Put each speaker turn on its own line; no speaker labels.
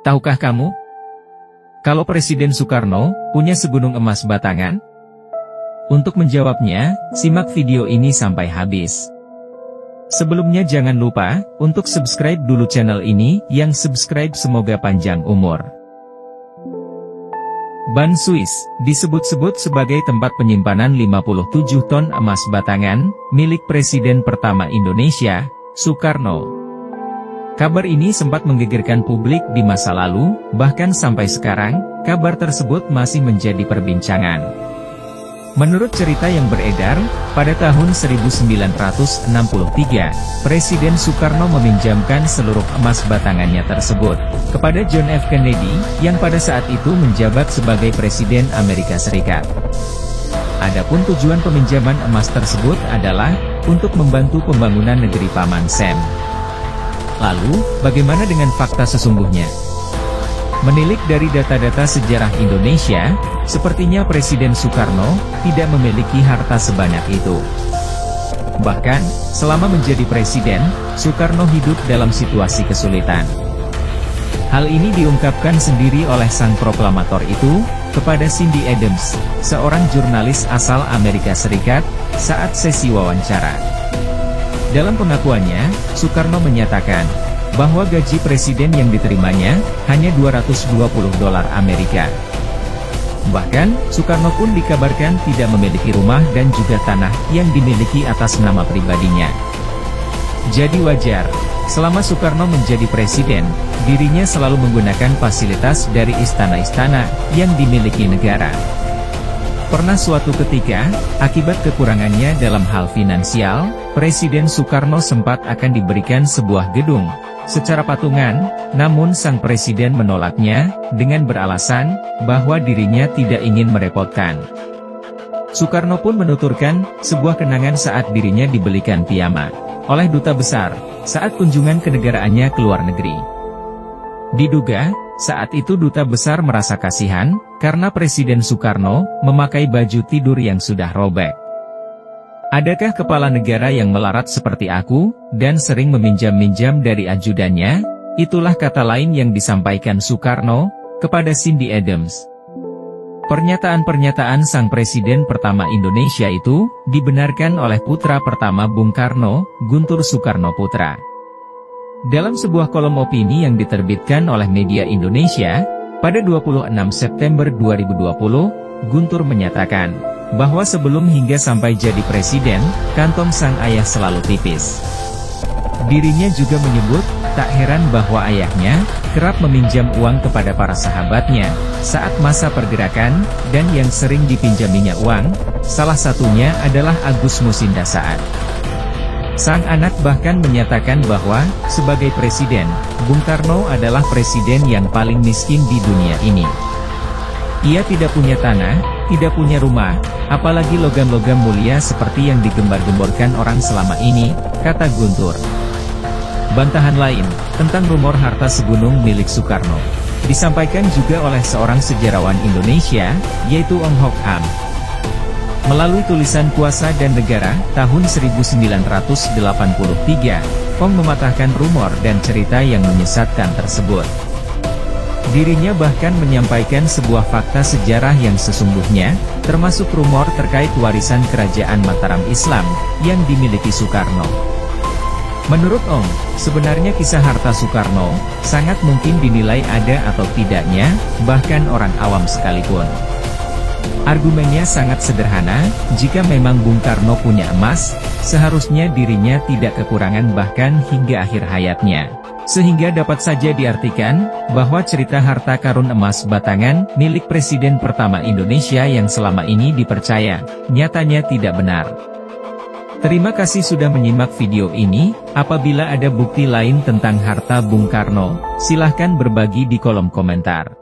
Tahukah kamu? Kalau Presiden Soekarno punya segunung emas batangan? Untuk menjawabnya, simak video ini sampai habis. Sebelumnya jangan lupa untuk subscribe dulu channel ini, yang subscribe semoga panjang umur. Ban Swiss disebut-sebut sebagai tempat penyimpanan 57 ton emas batangan milik Presiden pertama Indonesia, Soekarno. Kabar ini sempat menggegerkan publik di masa lalu, bahkan sampai sekarang, kabar tersebut masih menjadi perbincangan. Menurut cerita yang beredar, pada tahun 1963, Presiden Soekarno meminjamkan seluruh emas batangannya tersebut kepada John F. Kennedy, yang pada saat itu menjabat sebagai Presiden Amerika Serikat. Adapun tujuan peminjaman emas tersebut adalah untuk membantu pembangunan negeri Paman Sam. Lalu, bagaimana dengan fakta sesungguhnya? Menilik dari data-data sejarah Indonesia, sepertinya Presiden Soekarno tidak memiliki harta sebanyak itu. Bahkan, selama menjadi presiden, Soekarno hidup dalam situasi kesulitan. Hal ini diungkapkan sendiri oleh sang proklamator itu, kepada Cindy Adams, seorang jurnalis asal Amerika Serikat, saat sesi wawancara. Dalam pengakuannya, Soekarno menyatakan bahwa gaji presiden yang diterimanya hanya $220 Amerika. Bahkan, Soekarno pun dikabarkan tidak memiliki rumah dan juga tanah yang dimiliki atas nama pribadinya. Jadi wajar, selama Soekarno menjadi presiden, dirinya selalu menggunakan fasilitas dari istana-istana yang dimiliki negara. Pernah suatu ketika, akibat kekurangannya dalam hal finansial, Presiden Soekarno sempat akan diberikan sebuah gedung secara patungan, namun sang presiden menolaknya, dengan beralasan bahwa dirinya tidak ingin merepotkan. Soekarno pun menuturkan sebuah kenangan saat dirinya dibelikan piyama oleh duta besar, saat kunjungan kenegaraannya ke luar negeri. Diduga, saat itu duta besar merasa kasihan, karena Presiden Soekarno memakai baju tidur yang sudah robek. Adakah kepala negara yang melarat seperti aku, dan sering meminjam-minjam dari ajudannya? Itulah kata lain yang disampaikan Soekarno kepada Cindy Adams. Pernyataan-pernyataan sang presiden pertama Indonesia itu dibenarkan oleh putra pertama Bung Karno, Guntur Soekarno Putra. Dalam sebuah kolom opini yang diterbitkan oleh media Indonesia, pada 26 September 2020, Guntur menyatakan bahwa sebelum hingga sampai jadi presiden, kantong sang ayah selalu tipis. Dirinya juga menyebut, tak heran bahwa ayahnya kerap meminjam uang kepada para sahabatnya saat masa pergerakan, dan yang sering dipinjaminya uang, salah satunya adalah Agus Musinda Saat. Sang anak bahkan menyatakan bahwa, sebagai presiden, Bung Karno adalah presiden yang paling miskin di dunia ini. Ia tidak punya tanah, tidak punya rumah, apalagi logam-logam mulia seperti yang digembar-gemborkan orang selama ini, kata Guntur. Bantahan lain, tentang rumor harta segunung milik Soekarno, disampaikan juga oleh seorang sejarawan Indonesia, yaitu Ong Hok Am. Melalui tulisan Kuasa dan Negara, tahun 1983, Ong mematahkan rumor dan cerita yang menyesatkan tersebut. Dirinya bahkan menyampaikan sebuah fakta sejarah yang sesungguhnya, termasuk rumor terkait warisan kerajaan Mataram Islam, yang dimiliki Soekarno. Menurut Ong, sebenarnya kisah harta Soekarno, sangat mungkin dinilai ada atau tidaknya, bahkan orang awam sekalipun. Argumennya sangat sederhana, jika memang Bung Karno punya emas, seharusnya dirinya tidak kekurangan bahkan hingga akhir hayatnya. Sehingga dapat saja diartikan, bahwa cerita harta karun emas batangan, milik Presiden pertama Indonesia yang selama ini dipercaya, nyatanya tidak benar. Terima kasih sudah menyimak video ini, apabila ada bukti lain tentang harta Bung Karno, silahkan berbagi di kolom komentar.